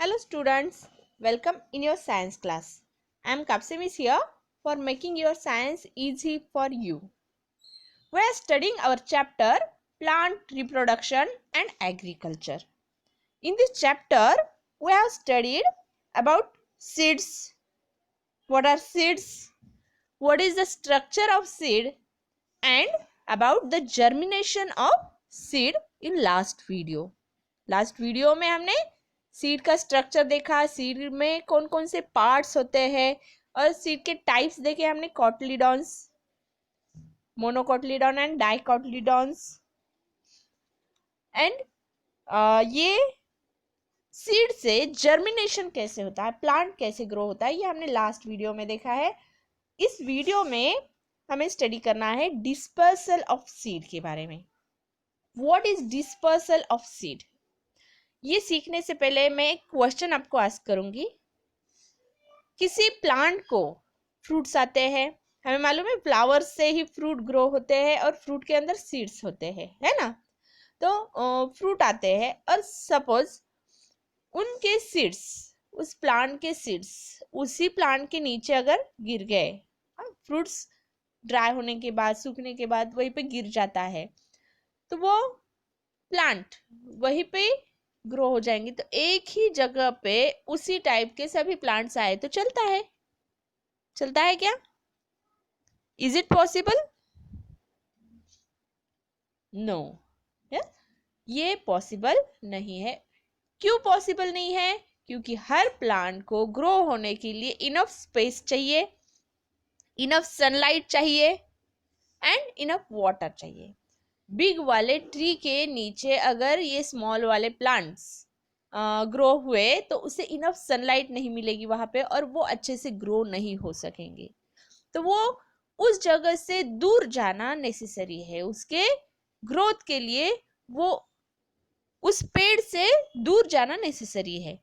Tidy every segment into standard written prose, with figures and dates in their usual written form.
Hello students, welcome in your science class. I am Kapsim is here for making your science easy for you. We are studying our chapter Plant Reproduction and Agriculture. In this chapter, we have studied about seeds. What are seeds? What is the structure of seed? And about the germination of seed in last video. Last video में हमने seed का structure देखा, seed में कौन कौन से parts होते हैं और सीड के टाइप्स देखे हमने, कॉटलीडॉन्स, मोनोकॉटलीडॉन एंड डाइकॉटलीडॉन्स। एंड ये सीड से जर्मिनेशन कैसे होता है, प्लांट कैसे ग्रो होता है, ये हमने लास्ट वीडियो में देखा है। इस वीडियो में हमें स्टडी करना है डिस्पर्सल ऑफ सीड के बारे में। What is dispersal of seed? ये सीखने से पहले मैं एक क्वेश्चन आपको आस्क करूंगी। किसी प्लांट को फ्रूट्स आते हैं, हमें मालूम है फ्लावर्स से ही फ्रूट ग्रो होते हैं और फ्रूट के अंदर सीड्स होते हैं, है ना। तो फ्रूट आते हैं और सपोज उनके सीड्स, उस प्लांट के सीड्स उसी प्लांट के नीचे अगर गिर गए, फ्रूट्स ड्राई होने के बाद, सूखने के बाद वहीं पे गिर जाता है, तो वो प्लांट वहीं पे ग्रो हो जाएंगे। तो एक ही जगह पे उसी टाइप के सभी प्लांट्स आए तो चलता है, चलता है क्या? Is it possible? नो, ये पॉसिबल नहीं है। क्यों पॉसिबल नहीं है? क्योंकि हर प्लांट को ग्रो होने के लिए इनफ स्पेस चाहिए, इनफ सनलाइट चाहिए एंड इनफ वाटर चाहिए। बिग वाले ट्री के नीचे अगर ये स्मॉल वाले प्लांट्स ग्रो हुए तो उसे इनफ सनलाइट नहीं मिलेगी वहां पे और वो अच्छे से ग्रो नहीं हो सकेंगे। तो वो उस जगह से दूर जाना नेसेसरी है, उसके ग्रोथ के लिए वो उस पेड़ से दूर जाना नेसेसरी है,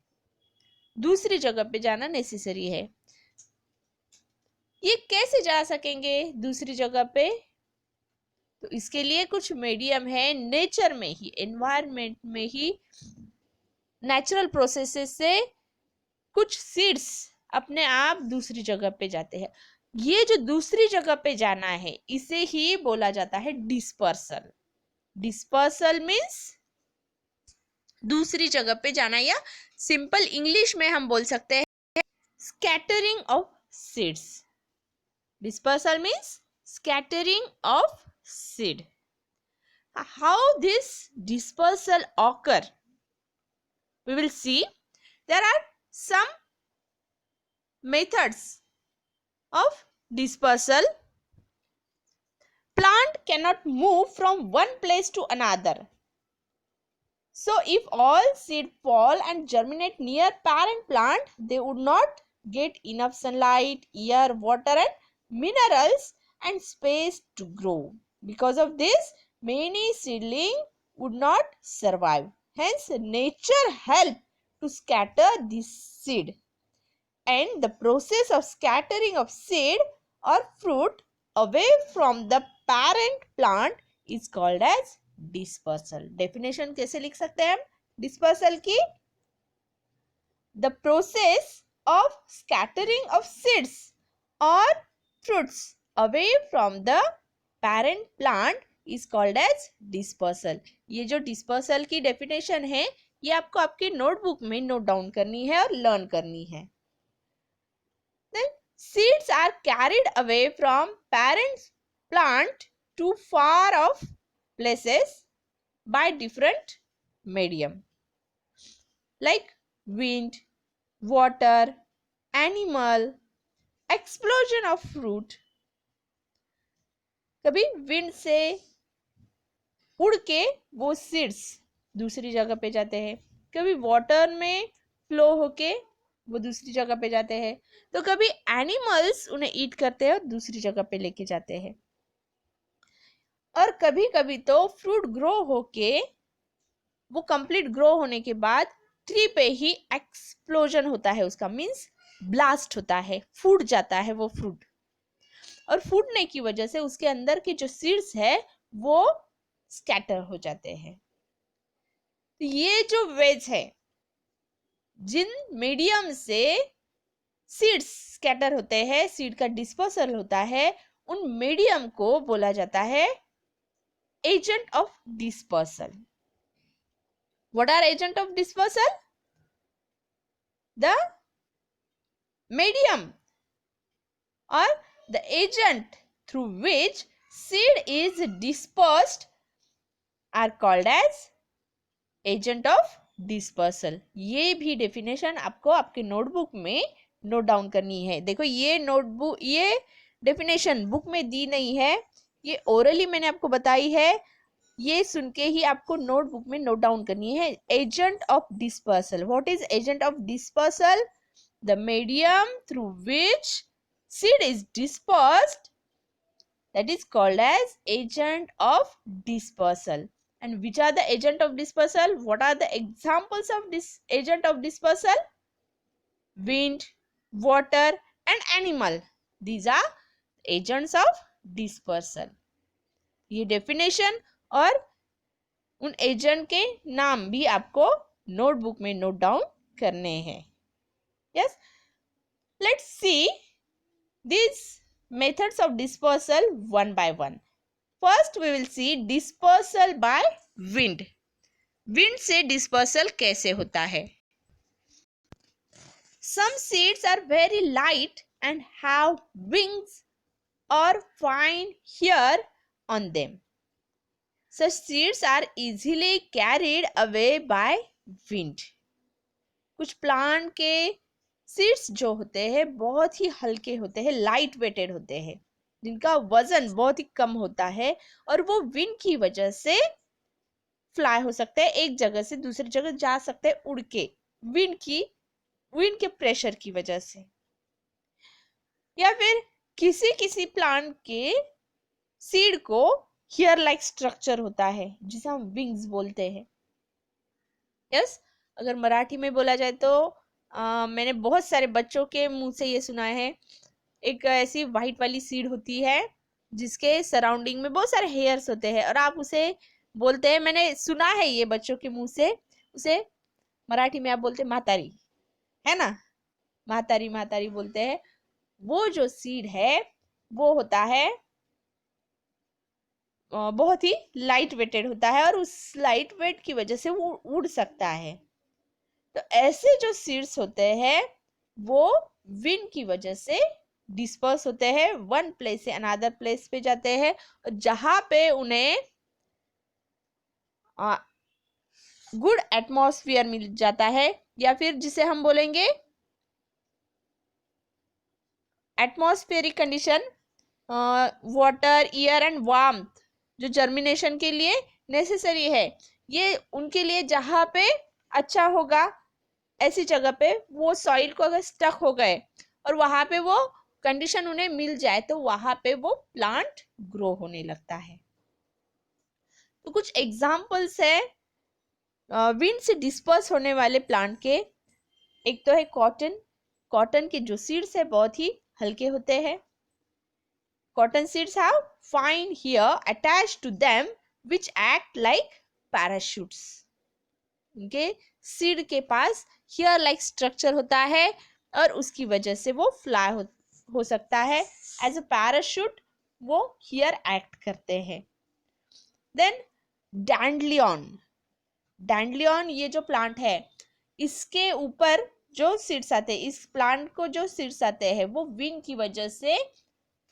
दूसरी जगह पे जाना नेसेसरी है। ये कैसे जा सकेंगे दूसरी जगह पे? तो इसके लिए कुछ मीडियम है, नेचर में ही, एनवायरनमेंट में ही, नेचुरल प्रोसेसेस से कुछ सीड्स अपने आप दूसरी जगह पे जाते हैं। ये जो दूसरी जगह पे जाना है इसे ही बोला जाता है डिस्पर्सल। डिस्पर्सल मीन्स दूसरी जगह पे जाना, या सिंपल इंग्लिश में हम बोल सकते हैं scattering of seeds. Dispersal means scattering of seed. How this dispersal occur? We will see. There are some methods of dispersal. Plant cannot move from one place to another. So if all seed fall and germinate near parent plant, they would not get enough sunlight, air, water and minerals and space to grow. Because of this, many seedlings would not survive. Hence, nature helped to scatter this seed. And the process of scattering of seed or fruit away from the parent plant is called as dispersal. Definition कैसे लिख सकते हैं हम dispersal की? The process of scattering of seeds or fruits away from the parent plant is called as dispersal. ये जो dispersal की definition है ये आपको आपके नोटबुक में नोट डाउन करनी है और लर्न करनी है। Then seeds are carried away from parent plant to far off places by different medium like wind, water, animal, explosion of fruit. कभी विंड से उड़ के वो सीड्स दूसरी जगह पे जाते हैं, कभी वाटर में फ्लो होके वो दूसरी जगह पे जाते हैं, तो कभी एनिमल्स उन्हें ईट करते हैं और दूसरी जगह पे लेके जाते हैं, और कभी कभी तो फ्रूट ग्रो होके वो कंप्लीट ग्रो होने के बाद ट्री पे ही एक्सप्लोजन होता है, उसका मीन्स ब्लास्ट होता है, फूट जाता है वो फ्रूट, और फूटने की वजह से उसके अंदर के जो सीड्स है वो स्कैटर हो जाते हैं। तो ये जो वेज है जिन मीडियम से सीड्स स्कैटर होते हैं, सीड का डिस्पर्सल होता है, उन मीडियम को बोला जाता है agent of dispersal. What are agent of dispersal? The medium or the agent through which seed is dispersed are called as agent of dispersal. ये भी डेफिनेशन आपको आपके नोटबुक में नोट डाउन करनी है. देखो ये नोटबुक, ये डेफिनेशन बुक में दी नहीं है, ये ओरली मैंने आपको बताई है. ये सुन के ही आपको नोटबुक में नोट डाउन करनी है. Agent of dispersal. What is agent of dispersal? The medium through which seed is dispersed, that is called as agent of dispersal. And which are the agent of dispersal? What are the examples of this agent of dispersal? Wind, water and animal. These are agents of dispersal. ये definition और उन agent के नाम भी आपको notebook में note down करने हैं. Yes, let's see these methods of dispersal one by one. First we will see dispersal by wind. Wind से dispersal कैसे होता है? Some seeds are very light and have wings or fine hair on them. Such seeds are easily carried away by wind. कुछ plant के seeds जो होते हैं बहुत ही हल्के होते हैं, लाइट वेटेड होते हैं, जिनका वजन बहुत ही कम होता है और वो विंड की वजह से फ्लाई हो सकते हैं, एक जगह से दूसरी जगह जा सकते हैं उड़ के, विंड के प्रेशर की वजह से. या फिर किसी किसी प्लांट के सीड को हेयर लाइक स्ट्रक्चर होता है जिसे हम विंग्स बोलते हैं. यस, अगर मराठी में बोला जाए तो मैंने बहुत सारे बच्चों के मुंह से ये सुना है, एक ऐसी वाइट वाली सीड होती है जिसके सराउंडिंग में बहुत सारे हेयर्स होते हैं और आप उसे बोलते हैं, मैंने सुना है ये बच्चों के मुंह से, उसे मराठी में आप बोलते हैं म्हातारी, है ना, म्हातारी म्हातारी बोलते हैं. वो जो सीड है वो होता है बहुत ही लाइट वेटेड होता है और उस लाइट वेट की वजह से वो उड़ सकता है. तो ऐसे जो सीड्स होते हैं वो विंड की वजह से डिस्पर्स होते हैं, वन प्लेस से अनदर प्लेस पे जाते हैं और जहां पे उन्हें गुड एटमॉस्फेयर मिल जाता है, या फिर जिसे हम बोलेंगे atmospheric condition, water, air and warmth, जो जर्मिनेशन के लिए नेसेसरी है, ये उनके लिए जहां पे अच्छा होगा, ऐसी जगह पे वो सॉइल को अगर स्टक हो गए और वहां पे वो कंडीशन उन्हें मिल जाए तो वहां पे वो प्लांट ग्रो होने लगता है. तो कुछ एग्जांपल्स है विंड से डिस्पर्स होने वाले प्लांट के. एक तो है कॉटन. कॉटन के जो सीड्स है बहुत ही हल्के होते हैं. Cotton seeds have fine hair attached to them which act like parachutes. उनके सीड के पास हेयर लाइक स्ट्रक्चर होता है और उसकी वजह से वो फ्लाई हो सकता है. एज अ पैराशूट वो हेयर एक्ट करते हैं. देन डैंडलियन. डैंडलियन ये जो प्लांट है इसके ऊपर जो सीड्स आते हैं, इस प्लांट को जो सीड्स आते हैं वो विंड की वजह से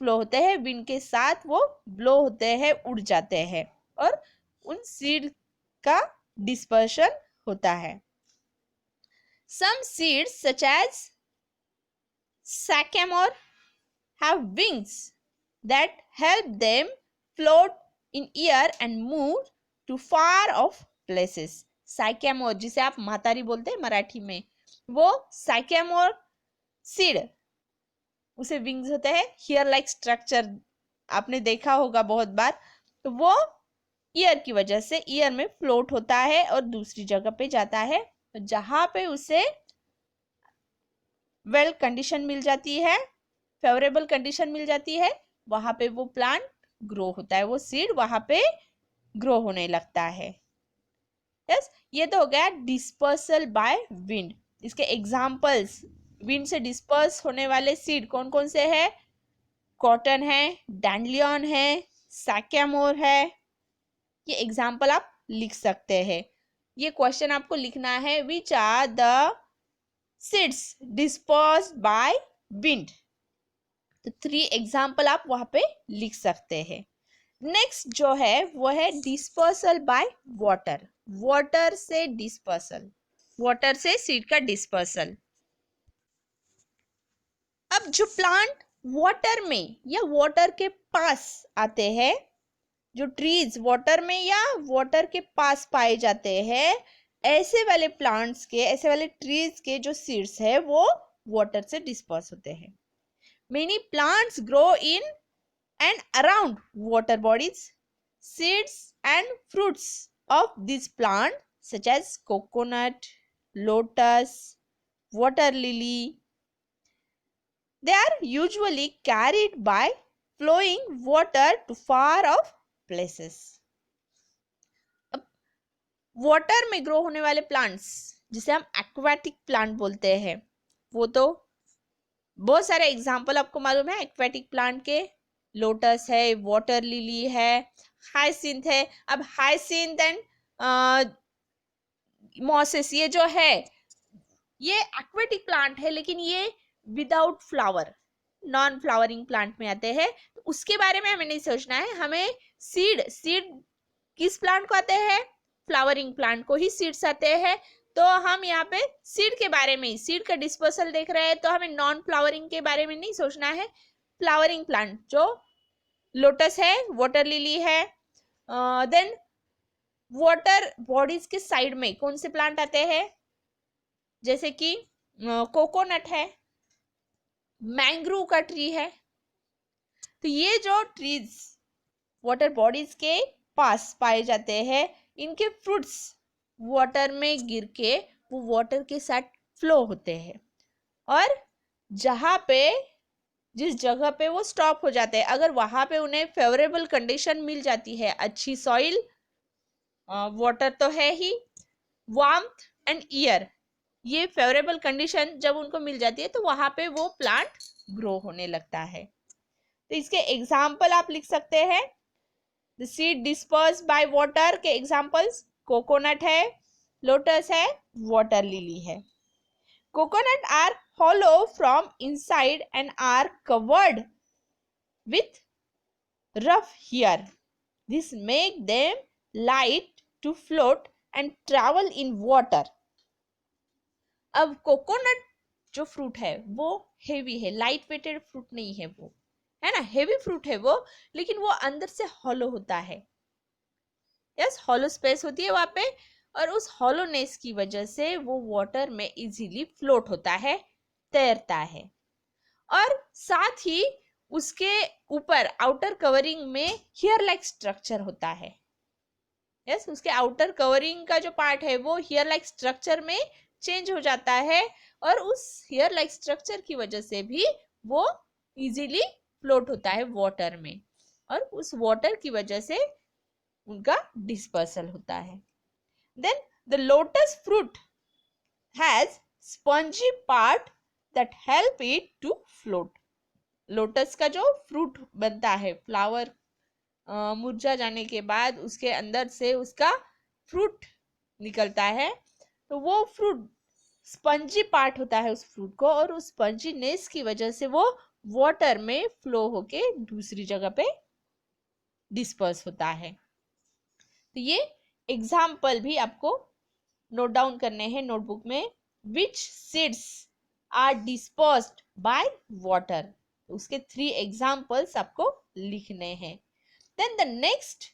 फ्लो होते हैं, विंड के साथ वो ब्लो होते हैं, उड़ जाते हैं और उन सीड का डिस्पर्शन होता है. Some seeds such as sycamore have wings that help them float in air and move to far off places. Sycamore जिसे आप म्हातारी बोलते हैं मराठी में, वो sycamore seed, उसे विंग्स होते हैं, हेयर लाइक स्ट्रक्चर आपने देखा होगा बहुत बार. तो वो ईयर की वजह से ईयर में फ्लोट होता है और दूसरी जगह पे जाता है, तो जहां पे उसे वेल कंडीशन मिल जाती है, फेवरेबल कंडीशन मिल जाती है, वहां पे वो प्लांट ग्रो होता है, वो सीड वहां पे ग्रो होने लगता है. यस, ये तो हो गया डिस्पर्सल बाय विंड. इसके एग्जाम्पल्स विंड से डिस्पर्स होने वाले सीड कौन कौन से हैं? कॉटन है, डैंडलियन है, सैक्यामोर है। ये एग्जाम्पल आप लिख सकते हैं। ये क्वेश्चन आपको लिखना है, which are the seeds dispersed by wind. तो 3 एग्जाम्पल आप वहां पे लिख सकते हैं। नेक्स्ट जो है वो है डिस्पर्सल बाय वाटर। वाटर से डिस्पर्सल, वाटर से सीड का डिस्पर्सल। अब जो प्लांट वाटर में या वाटर के पास आते हैं, जो ट्रीज वाटर में या वाटर के पास पाए जाते हैं, ऐसे वाले प्लांट्स के, ऐसे वाले ट्रीज के जो सीड्स है वो वाटर से डिस्पर्स होते हैं। Many plants grow in and around water bodies. Seeds and fruits of this plant such as coconut, lotus, water lily, they are usually carried by flowing water to far off places. अब water में grow होने वाले plants जिसे हम aquatic plant बोलते हैं, वो तो बहुत सारे एग्जाम्पल आपको मालूम है एक्वाटिक प्लांट के। लोटस है, वाटर लिली है, हाइसिंथ है। अब हाइसिंथ एंड मॉसेस ये जो है ये एक्वेटिक प्लांट है, लेकिन ये without flower, non flowering plant में आते हैं। तो उसके बारे में हमें नहीं सोचना है, हमें सीड किस प्लांट को आते हैं? फ्लावरिंग प्लांट को ही सीड्स आते हैं। तो हम यहाँ पे सीड के बारे में, सीड का डिस्पर्सल देख रहे हैं, तो हमें नॉन फ्लावरिंग के बारे में नहीं सोचना है। फ्लावरिंग प्लांट जो लोटस है, वाटर लिली है, देन वाटर बॉडीज के साइड में कौन से प्लांट आते हैं? जैसे कि कोकोनट है, मैंग्रोव का ट्री है। तो ये जो ट्रीज वाटर बॉडीज के पास पाए जाते हैं, इनके फ्रूट्स वाटर में गिर के वो वाटर के साथ फ्लो होते हैं, और जहाँ पे, जिस जगह पे वो स्टॉप हो जाते हैं, अगर वहां पे उन्हें फेवरेबल कंडीशन मिल जाती है, अच्छी सॉइल, वाटर तो है ही, वार्मथ एंड एयर, ये फेवरेबल कंडीशन जब उनको मिल जाती है तो वहां पे वो प्लांट ग्रो होने लगता है। तो इसके एग्जाम्पल आप लिख सकते हैं। The seed disperse by water के एग्जाम्पल्स कोकोनट है, लोटस है, वाटर लिली है। Coconut are hollow from inside and are covered with rough hair. This make them light to float and travel in water. अब coconut जो fruit है वो heavy है, light weighted fruit नहीं है वो, है ना, हेवी फ्रूट है वो, लेकिन वो अंदर से हॉलो होता है। यस, हॉलो स्पेस होती है वहां पे, और उस हॉलोनेस की वजह से वो वाटर में इजीली फ्लोट होता है, तैरता है। और साथ ही उसके ऊपर आउटर कवरिंग में हेयर लाइक स्ट्रक्चर होता है। यस, उसके आउटर कवरिंग का जो पार्ट है वो हेयर लाइक स्ट्रक्चर में चेंज हो जाता है, और उस हेयर लाइक स्ट्रक्चर की वजह से भी वो इजीली फ्लोट होता है वाटर में, और उस वाटर की वजह से उनका डिस्पर्सल होता है। Then the lotus fruit has spongy part that help it to float. Lotus का जो फ्रूट बनता है, फ्लावर मुरझा जाने के बाद उसके अंदर से उसका फ्रूट निकलता है, तो वो फ्रूट स्पंजी पार्ट होता है उस फ्रूट को, और उस स्पंजीनेस की वजह से वो वाटर में फ्लो होके दूसरी जगह पे डिस्पर्स होता है। तो ये एग्जाम्पल भी आपको नोट डाउन करने हैं नोटबुक में। Which seeds are dispersed by water, उसके 3 एग्जाम्पल्स आपको लिखने हैं। Then the next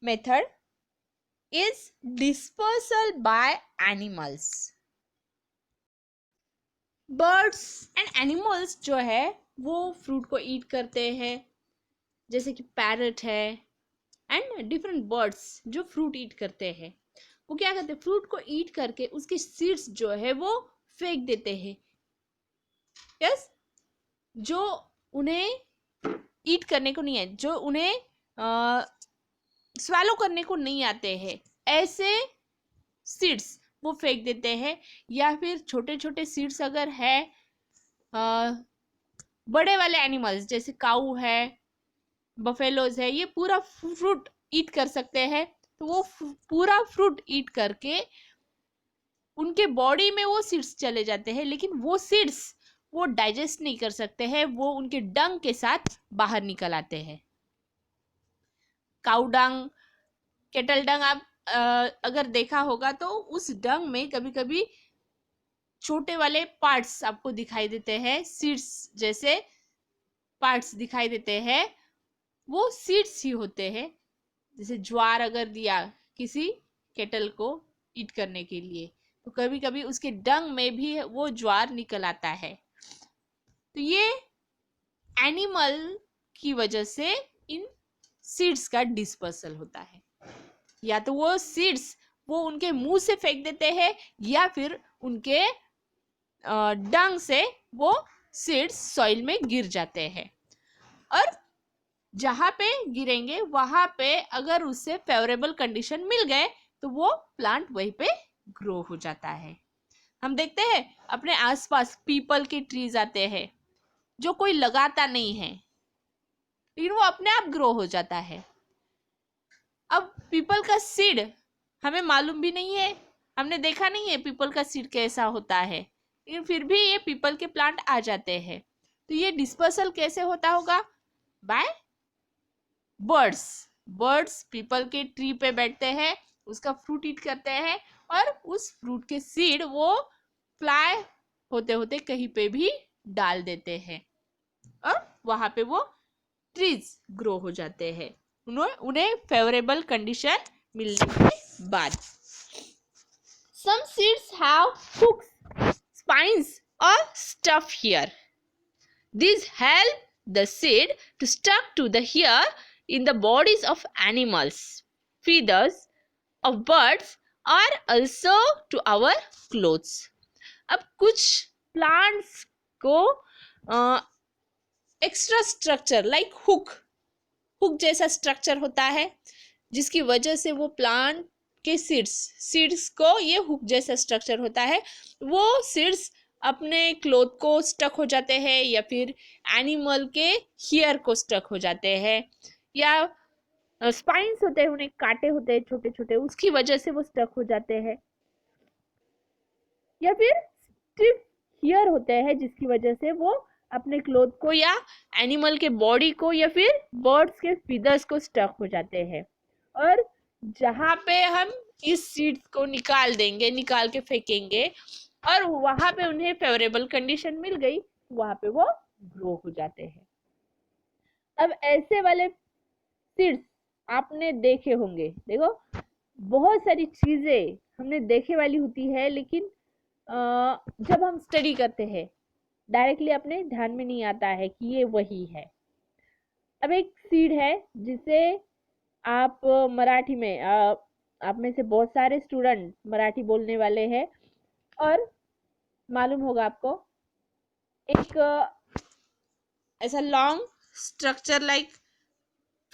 method is dispersal by animals. Birds and animals जो है वो फ्रूट को ईट करते हैं, जैसे कि पैरट है एंड डिफरेंट बर्ड्स जो फ्रूट ईट करते हैं। वो क्या करते हैं, फ्रूट को ईट करके उसके सीड्स जो है वो फेंक देते हैं। यस, जो उन्हें ईट करने को नहीं है, जो उन्हें स्वैलो करने को नहीं आते हैं, ऐसे सीड्स वो फेंक देते हैं, या फिर छोटे छोटे सीड्स अगर है, बड़े वाले एनिमल्स जैसे काऊ है, बफेलोज है, ये पूरा फ्रूट ईट कर सकते हैं, तो वो पूरा फ्रूट ईट करके उनके बॉडी में वो सीड्स चले जाते हैं, लेकिन वो सीड्स वो डाइजेस्ट नहीं कर सकते हैं, वो उनके डंग के साथ बाहर निकल आते हैं। काऊ डंग, केटल डंग, आप अगर देखा होगा तो उस डंग में कभी कभी छोटे वाले पार्ट्स आपको दिखाई देते हैं, सीड्स जैसे पार्ट्स दिखाई देते हैं, वो सीड्स ही होते हैं। जैसे ज्वार अगर दिया किसी केटल को ईट करने के लिए, तो कभी कभी उसके डंग में भी वो ज्वार निकल आता है। तो ये एनिमल की वजह से इन सीड्स का डिस्पर्सल होता है। या तो वो सीड्स वो उनके मुंह से फेंक देते हैं, या फिर उनके डंग से वो सीड्स सॉइल में गिर जाते हैं, और जहां पे गिरेंगे वहां पे अगर उससे फेवरेबल कंडीशन मिल गए तो वो प्लांट वहीं पे ग्रो हो जाता है। हम देखते हैं अपने आसपास पीपल के ट्रीज आते हैं जो कोई लगाता नहीं है, लेकिन वो अपने आप ग्रो हो जाता है। अब पीपल का सीड हमें मालूम भी नहीं है, हमने देखा नहीं है पीपल का सीड कैसा होता है, लेकिन फिर भी ये पीपल के प्लांट आ जाते हैं। तो ये डिस्पर्सल कैसे होता होगा? Bye birds. बर्ड्स पीपल के ट्री पे बैठते हैं, उसका फ्रूट ईट करते हैं, और उस फ्रूट के सीड वो फ्लाई होते होते कहीं पे भी डाल देते हैं, और वहां पे वो ट्रीज ग्रो हो जाते हैं, उन्हें फेवरेबल कंडीशन मिलने के बाद। Some seeds have hooks, spines or stuff here. These help the seed to stuck to the hair in the bodies of animals, feathers of birds or also to our clothes. अब कुछ plants को extra structure like hook जैसा structure होता है, जिसकी वजह से वो प्लांट के सीड्स को ये हुक जैसा स्ट्रक्चर होता है, वो सीड्स अपने क्लोथ को स्टक हो जाते हैं, या फिर एनिमल के हेयर को स्टक हो जाते हैं, या स्पाइन्स होते हैं, उन्हें कांटे होते हैं छोटे छोटे, उसकी वजह से वो स्टक हो जाते हैं, या फिर स्टिफ हेयर होते हैं जिसकी वजह से वो अपने क्लोथ को या एनिमल के बॉडी को या फिर बर्ड्स के फीदर्स को स्टक हो जाते हैं। और जहाँ पे हम इस सीड्स को निकाल देंगे, निकाल के फेंकेंगे, और वहां पे उन्हें फेवरेबल कंडीशन मिल गई, वहां पे वो ग्रो हो जाते हैं। अब ऐसे वाले सीड्स आपने देखे होंगे, देखो बहुत सारी चीजें हमने देखे वाली होती है, लेकिन जब हम स्टडी करते हैं डायरेक्टली अपने ध्यान में नहीं आता है कि ये वही है। अब एक सीड है जिसे आप मराठी में आप में से बहुत सारे स्टूडेंट मराठी बोलने वाले हैं, और मालूम होगा आपको, एक ऐसा long structure like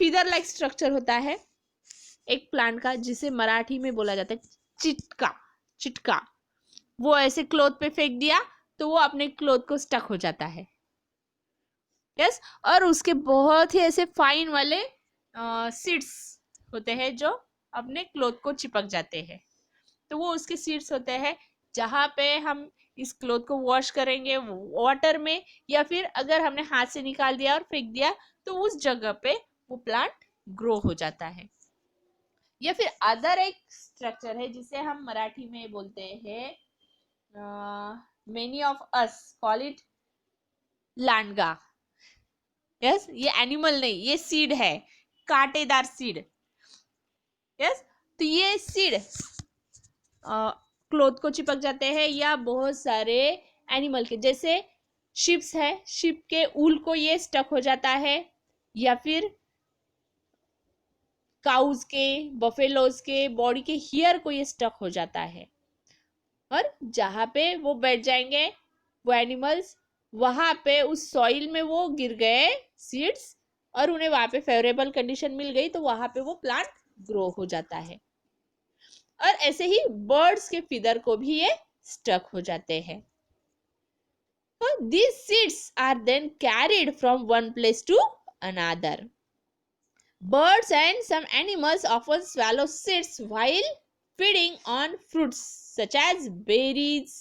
feather like structure होता है एक प्लांट का, जिसे मराठी में बोला जाता है चिटका। वो ऐसे क्लोथ पे फेंक दिया तो वो अपने क्लोथ को स्टक हो जाता है। यस, और उसके बहुत ही ऐसे फाइन वाले सीड्स होते हैं जो अपने क्लोथ को चिपक जाते हैं, तो वो उसके सीड्स होते हैं। जहाँ पे हम इस क्लोथ को वॉश करेंगे वाटर में, या फिर अगर हमने हाथ से निकाल दिया और फेंक दिया, तो उस जगह पे वो प्लांट ग्रो हो जाता है। या फिर अदर एक स्ट्रक्चर है जिसे हम मराठी में बोलते हैं, many of us call it लांडगा। यस, ये एनिमल नहीं, ये सीड है, कांटेदार सीड। यस, तो ये सीड क्लोथ को चिपक जाते हैं, या बहुत सारे एनिमल के, जैसे शिप्स है, शिप के ऊल को ये स्टक हो जाता है, या फिर काउज के, बफेलोज के बॉडी के हेयर को ये स्टक हो जाता है, और जहाँ पे वो बैठ जाएंगे वो एनिमल्स, वहां पे उस सॉइल में वो गिर गए सीड्स, और उन्हें वहां पे फेवरेबल कंडीशन मिल गई, तो वहां पे वो प्लांट ग्रो हो जाता है। और ऐसे ही बर्ड्स के फीदर को भी ये स्टक हो जाते हैं. So these seeds are then carried from one place to another. Birds and some animals often swallow seeds while feeding on fruits such as berries,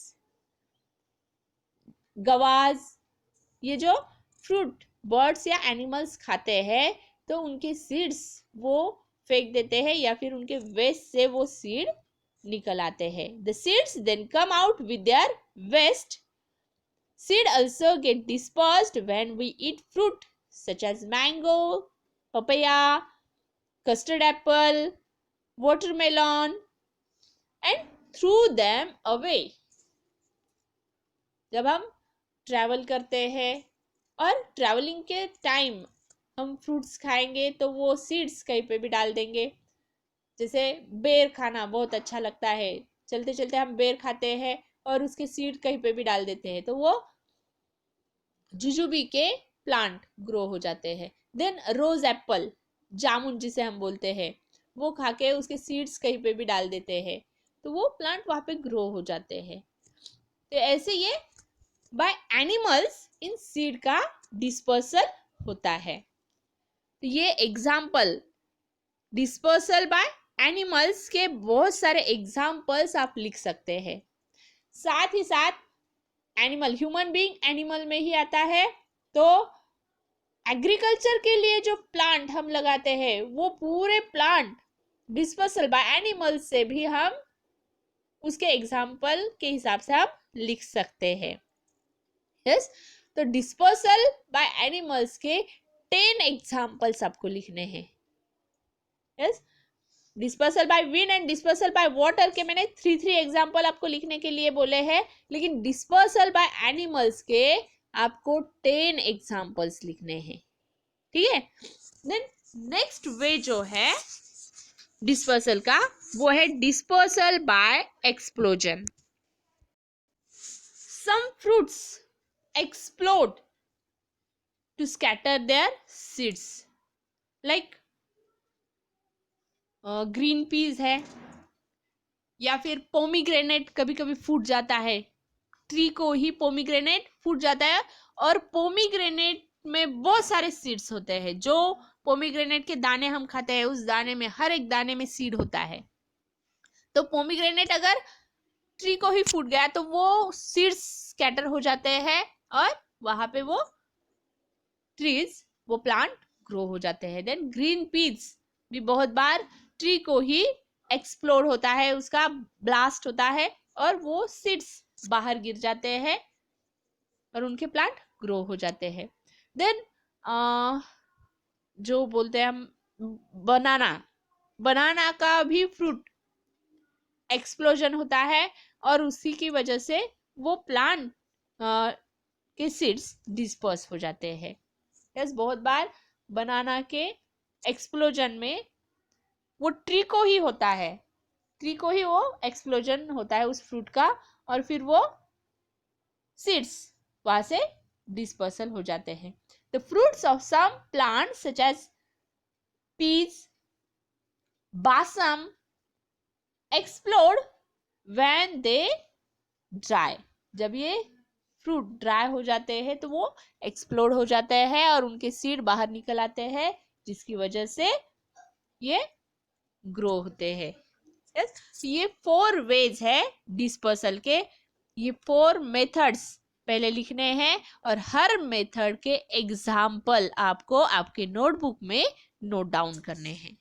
गवाज. ये जो फ्रूट बर्ड्स या एनिमल्स खाते हैं तो उनके सीड्स वो फेंक देते हैं या फिर उनके वेस्ट से वो सीड निकल आते हैं. The seeds then come out with their waste. Seed also get dispersed when we eat fruit such as mango, papaya, custard apple, watermelon and threw them away. जब हम ट्रैवल करते हैं और ट्रैवलिंग के टाइम हम फ्रूट्स खाएंगे तो वो सीड्स कहीं पे भी डाल देंगे. जैसे बेर खाना बहुत अच्छा लगता है, चलते चलते हम बेर खाते हैं और उसके सीड कहीं पे भी डाल देते हैं तो वो जुजुबी के प्लांट ग्रो हो जाते हैं. देन रोज एप्पल, जामुन जिसे हम बोलते हैं, वो खा के उसके सीड्स कहीं पे भी डाल देते हैं तो वो प्लांट वहां पे ग्रो हो जाते हैं. तो ऐसे ये बाय एनिमल्स इन सीड का डिस्पर्सल होता है. तो ये एग्जाम्पल डिस्पर्सल बाय एनिमल्स के बहुत सारे एग्जाम्पल्स आप लिख सकते हैं. साथ ही साथ एनिमल, ह्यूमन बीइंग एनिमल में ही आता है. तो एग्रीकल्चर के लिए जो प्लांट हम लगाते हैं वो पूरे प्लांट डिस्पर्सल बाय एनिमल से भी हम उसके एग्जाम्पल के हिसाब से हम लिख सकते हैं. यस, तो डिस्पर्सल बाय एनिमल्स के 10 एग्जाम्पल्स आपको लिखने हैं. Yes, dispersal by wind and dispersal by water के मैंने 3 एग्जाम्पल आपको लिखने के लिए बोले हैं, लेकिन डिस्पर्सल बाय एनिमल्स के आपको 10 एग्जाम्पल्स लिखने हैं. ठीक है. देन नेक्स्ट वे जो है डिस्पर्सल का वो है dispersal by explosion. Some fruits explode to scatter their seeds, like green peas है या फिर पोमीग्रेनेट कभी कभी फूट जाता है. ट्री को ही पोमीग्रेनेट फूट जाता है और पोमीग्रेनेट में बहुत सारे सीड्स होते हैं. जो पोमीग्रेनेट के दाने हम खाते हैं उस दाने में, हर एक दाने में सीड होता है. तो पोमीग्रेनेट अगर ट्री को ही फूट गया तो वो सीड्स स्कैटर हो जाते हैं और वहां पे वो ट्रीज, वो प्लांट ग्रो हो जाते हैं. देन ग्रीन पीस भी बहुत बार ट्री को ही एक्सप्लोड होता है, उसका ब्लास्ट होता है और वो सीड्स बाहर गिर जाते हैं और उनके प्लांट ग्रो हो जाते हैं. देन जो बोलते हैं हम बनाना, बनाना का भी फ्रूट एक्सप्लोजन होता है और उसी की वजह से वो प्लांट के सीड्स डिस्पर्स हो जाते हैं. यस, बहुत बार बनाना के एक्सप्लोजन में वो ट्री को ही होता है, ट्री को ही वो एक्सप्लोजन होता है उस फ्रूट का और फिर वो सीड्स वहां से डिस्पर्सल हो जाते हैं. The fruits of some plants such as pea, balsam explode when they dry. जब ये फ्रूट ड्राई हो जाते हैं तो वो एक्सप्लोड हो जाते हैं और उनके सीड बाहर निकल आते हैं जिसकी वजह से ये ग्रो होते हैं. यस, ये 4 वेज है डिस्पर्सल के. ये 4 मेथड्स पहले लिखने हैं और हर मेथड के एग्जाम्पल आपको आपके नोटबुक में नोट डाउन करने हैं.